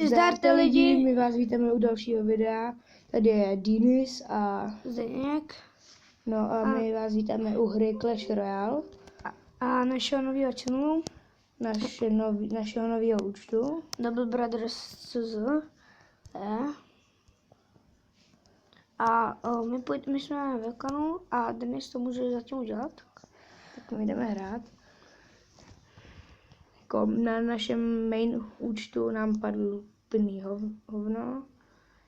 Zdarte lidi, my vás vítáme u dalšího videa. Tady je Dinis a Zdeněk a my vás vítáme u hry Clash Royale. A našeho nového channelu, našeho nového účtu. Double Brothers CZ. A my jsme ve klanu a Denis to může zatím udělat. Tak my jdeme hrát. Jako na našem main účtu nám padl plný hovno.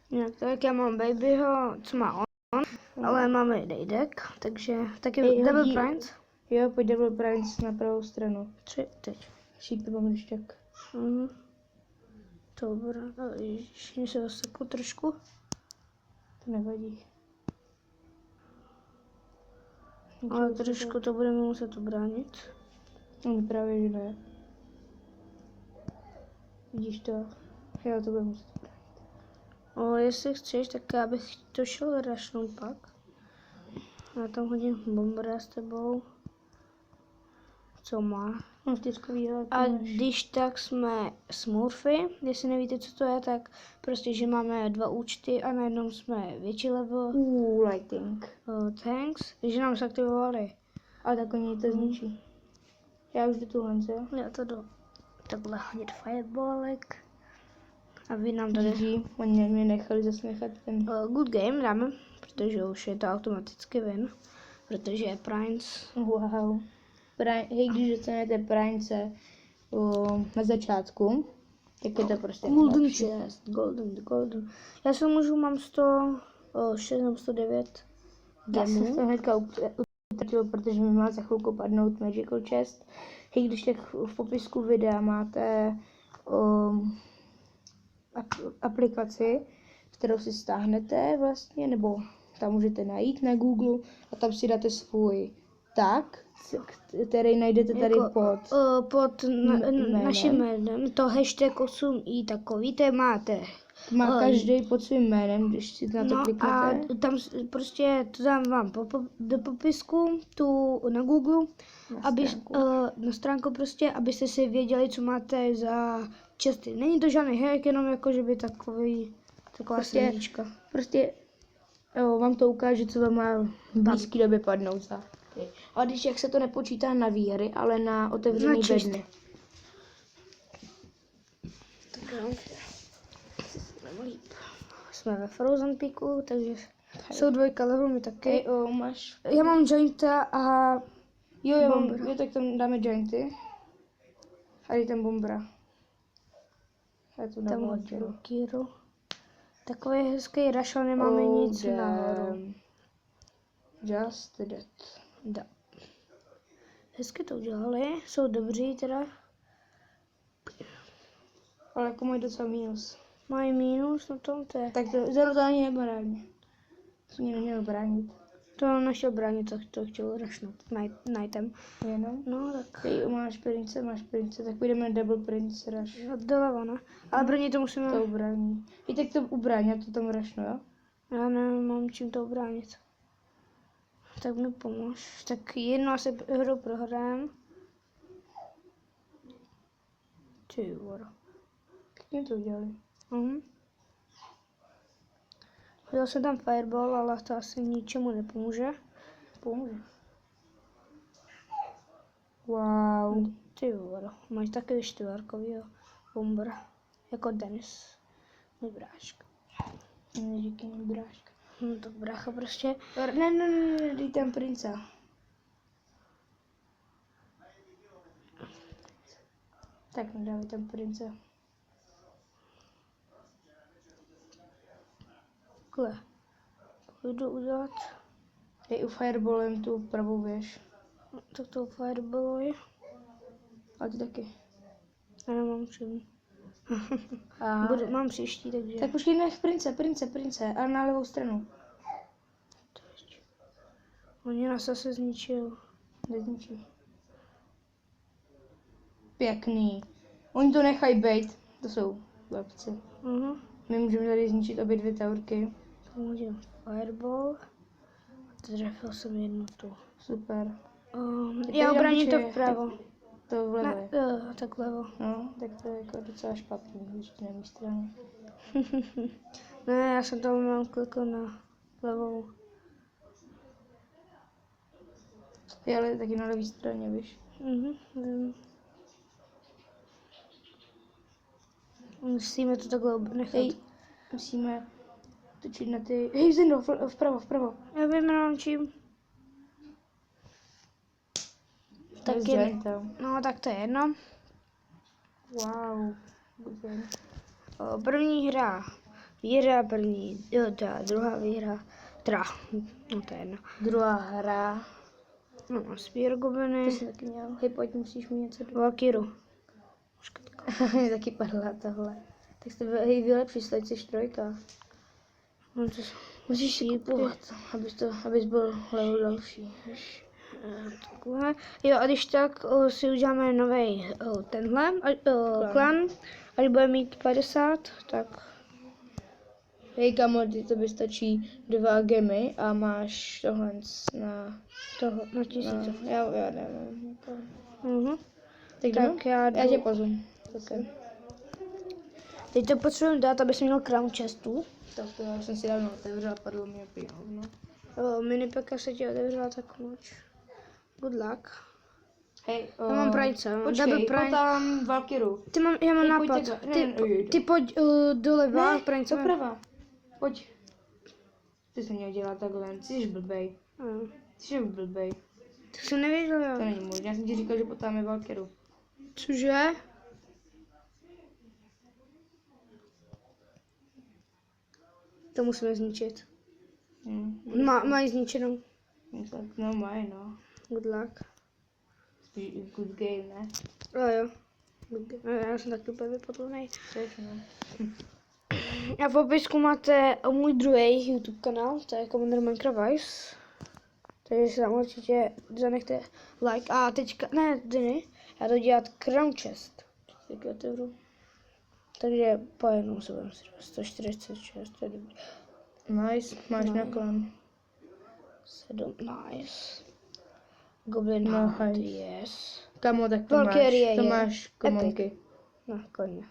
Jinak tak já mám Babyho, co má on, ale máme Dejdek, takže taky Double Prince. Jo, pojď Double Prince na pravou stranu. 3 teď. Šípe mám když tak. Dobrá, ještě se zasekl trošku. To nevadí. Ale trošku to budeme muset ubránit. No právě, že ne. Vidíš to? Jo, to bude muset ubránit. Ale jestli chceš, tak já bych to šel rašnout pak. Já tam hodím bombera s tebou. Co má? No, vždyckovýho. A když tak jsme Smurfy, jestli nevíte, co to je, tak prostě, že máme 2 účty a najednou jsme větší level. Lighting. Thanks, že nám se aktivovali. A tak oni to zničí. Já už jdu tu Honze. Já to jdu takhle hodit fireballek. A vy nám tady... GG, oni mě nechali zase nechat ten... good game dáme, protože už je to automaticky win. Protože je Prince. Wow. Hej, když dostanete Prince na začátku, tak je to prostě Golden chest, golden. Já se můžu, mám 106 nebo 109 Já jsem to hnedka utratil, protože mi má za chvilku padnout Magical Chest. Hej, když tak v popisku videa máte aplikaci, kterou si stáhnete vlastně, nebo tam můžete najít na Google a tam si dáte svůj tag, který najdete tady pod naším jménem, to hashtag 8i takový, to máte. Má každý pod svým jménem, když si na to kliknete. A tam prostě to dám vám do popisku, tu na Google, na stránku prostě, abyste si věděli, co máte za česty. Není to žádný hack, jenom jako, že by taková srdíčka. Prostě vám to ukáže, co vám má v blízké době padnout za. A když jak se to nepočítá na výhry, ale na otevřený bedny. Tak jo. Jsme ve Frozen Peaku, takže jsou 2 level, my taky. Máš... Já mám Gianta a Jo, tak tam dáme Gianty. A je tam Bombera. Já tu dám Valkyru. Takový hezký rush, ale nemáme nic nahoru. Just that. Da. Hezky to udělali, jsou dobří teda. Ale jako mají docela mínus. Mají mínus na tom, to je. Tak to zero to ani nebrání. To mě nemělo bránit. To nešel bránit, tak to chtěl rašnout Knightem. Jenom? No tak. Ty máš prince, tak půjdeme na double prince rush. Doleva, ne? Ale brání to musíme... To ubrání. I tak to ubrání, a to tam rushnu, jo? Já nemám čím to ubránit. Tak mi pomož. Tak jedno asi hru prohrám. Ty voro. Jak to udělali? Hodil jsem tam fireball, ale to asi ničemu nepomůže. Pomůže. Wow. Ty voro. Máš taky 4kovýho bombera. Jako Denis. Můj bráška. Díky, můj bráška. No to brácha prostě. Ne, dej tam prince. Tak nedávej tam prince. Takhle. Půjdu udělat. Dej u fireballem tu pravou věž. Tak to fireballuji. A ty taky. Já nemám čím. Mám příští, takže. Tak počkej, nech prince, ale na levou stranu. Oni nás zase zničil. Nezničí. Pěkný. Oni to nechají bejt. To jsou lepci. My můžeme tady zničit obě 2 taurky. Můžeme fireball. Trefil jsem jednu tu. Super. Já obraním to vpravo. To vlevo Ne, je. tak levo. No, tak to je jako docela špatný, když to na mé straně. Ne, já jsem tam mám klikl na levou. Je ale taky na levé straně, víš. Vím. Musíme to takhle nechat. Hej, musíme točit na ty... Hej, Zendo, vpravo. Já vím, jenom čím. Tak je, no tak to je jedno. Wow. Good. První hra. Výhra první, jo, ta druhá výhra. No to je jedno. Druhá hra. No, Spear Gobliny. To jsi taky měl. Hej, pojď, musíš mi něco dát. Valkyru. Taky padla tohle. Tak jste vylepší, sleď jsi trojka. No, to Musíš si kupovat, abys byl level další. takhle. Jo, a když tak si uděláme nový tenhle klan. Až bude mít 50, tak Hej kamo, to by stačí 2 gemy a máš tohle na... toho na 1000. Já nevím. Tak já Já tě pozvu. Okay. Teď to potřebujeme dát, abys měl crown chestu. Tak to já jsem si dávno otevřela, padlo mi opět hovno. Minipeka se ti otevřela tak moc. Good luck. Hej, Já mám prajce, mám počkej, double prime. tam Valkyru. Já mám Hej, pojď nápad. takhle. Ty pojď doleva, prajce. Doprava. Pojď. Ty jsi měl dělat takhle, ty jsi blbej. Ty jsi blbej. To jsem nevěděl, jo. To není možné, já jsem ti říkal, že potáme Valkyru. Cože? To musíme zničit. Mají zničenou. No mají, no. Good luck. Good game, ne? Jo. Já jsem taky úplně vypotlenej. Přesně. A v popisku máte můj druhý YouTube kanál, to je Commander Minecraft Vice. Takže si tam určitě zanechte like. A teďka, ne, já to dělat Crown Chest. Taky otevřu. Takže po jednou se budeme 146, to je dobrý. Nice, máš No. naklon. 7, nice. Goblin No, Hunt, nice. yes. Kamo, tak to Valkyrie máš, to je máš komonky. No, koně.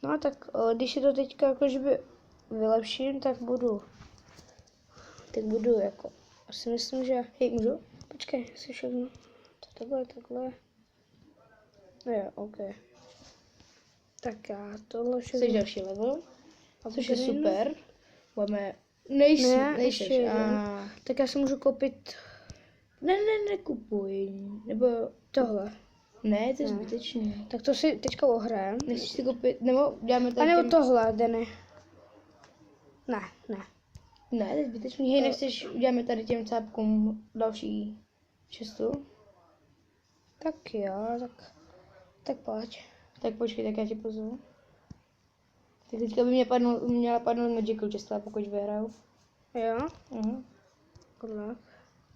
No tak, když si to teďka jakože by vylepším, tak budu jako, asi myslím, že, hej, můžu? Počkej, si všechno. Takhle. No jo, ok. Tak já tohle všechno. Jsi další level, A což je bude super. Máme, Ne, nejseš. ještě jeden. Tak já si můžu koupit Nekupuj, nebo tohle. ne, to je zbytečný. Tak to si teďka ohrajem. Nechceš si koupit, nebo děláme A tady nebo tohle, Denny. Ne. Ne, to je zbytečný. Hej, nechceš, uděláme tady těm cápkům další čestu? Tak jo, tak pojď. Tak počkej, tak já tě pozvu. Tak teďka by měla padnout Magical Chesta, pokud vyhraju. Jo? Mhm.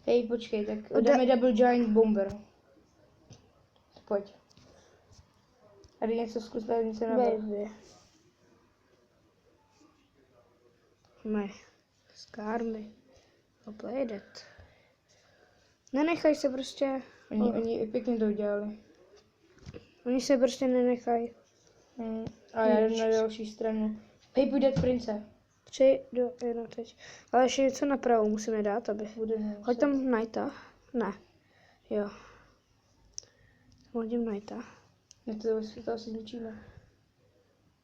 Hej, počkej, tak dáme Double Giant Bomber. Pojď. A jde něco zkus dát něco na vrch. Baby. My. Skarmy. Play that. Nenechaj se prostě. Oni pěkně to udělali. Oni se prostě nenechají. A já jdu na další stranu. Hej, půjde prince. 3, 2, 1, teď. Ale ještě něco napravo musíme dát, aby... Hoď tam Knighta. Ne. Jo. Hodím Knighta. Ne, to asi zničíme.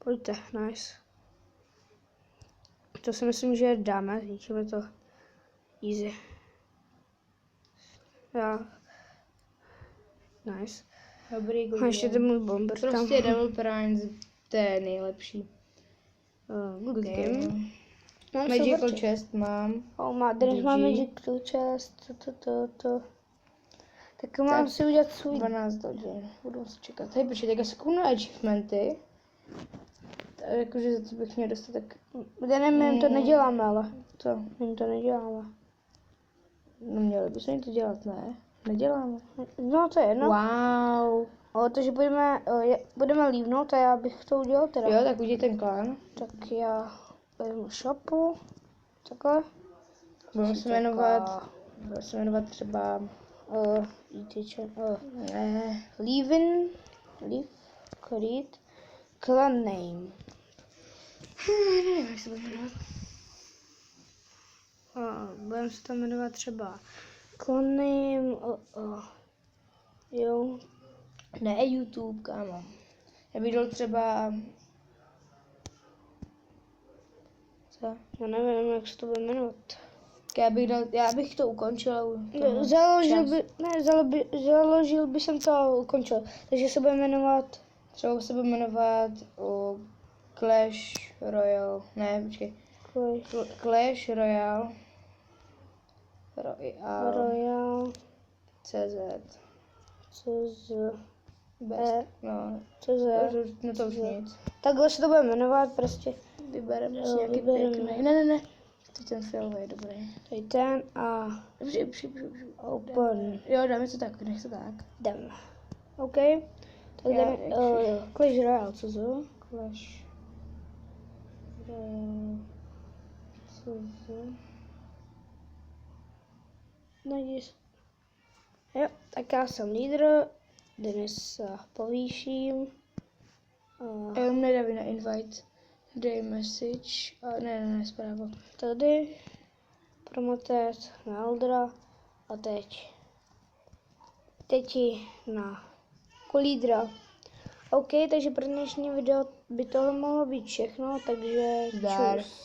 Pojďte, nice. To si myslím, že dáme, zničíme to easy. Jo. Nice. Dobrý, A ještě ten můj bomber tam. Prostě Double Prime, to je nejlepší. Good game. Mám Magical super Chest mám. Dnes mám Magical Chest. Tak mám si udělat svůj. 12 hodin, budu muset čekat. Hej, počkej, tak já se kouknu na achievementy. Jakože za co bych měl dostat, tak... My jim to neděláme, ale. Co? My jim to neděláme. No měli bychom jim to dělat, ne? Neděláme. No to je jedno. Wow. Takže budeme lívnout a já bych to udělal teda. Jo, tak udělej ten klán. Tak já vezmu shopu. Takhle. Budeme se jmenovat třeba Leave, Creed, clan name. nevím, jak se bude jmenovat. Budeme se tam jmenovat třeba clan name, jo. Ne, YouTube, kámo. Já bych dal třeba... Co? Já nevím, jak se to bude jmenovat. Já bych to ukončil. Založil by jsem to a ukončil. Takže se bude jmenovat Třeba se bude jmenovat Clash Royale. Ne, počkej. Clash Royale. Royal CZ. CZ. Bez. No, CZ. no to už nic. Takhle se to bude jmenovat prostě. Vybereme si nějaký vybereme. pěkný. Ne. To ten fialový je dobrý. Tady ten a open. Jo, dáme to tak, nech to tak. Jdeme. OK. Tak jdeme. Clash Royale, CZ. Clash Royale. CZ. Najdi. Jo, tak já jsem lídr. Dnes se povýším. Jenom nedávej na invite. Dej message. Ne, zpráva. Tady. Promotet na Eldra. A teď na lídra. OK, takže pro dnešní video by tohle mohlo být všechno, takže Zdar. čus.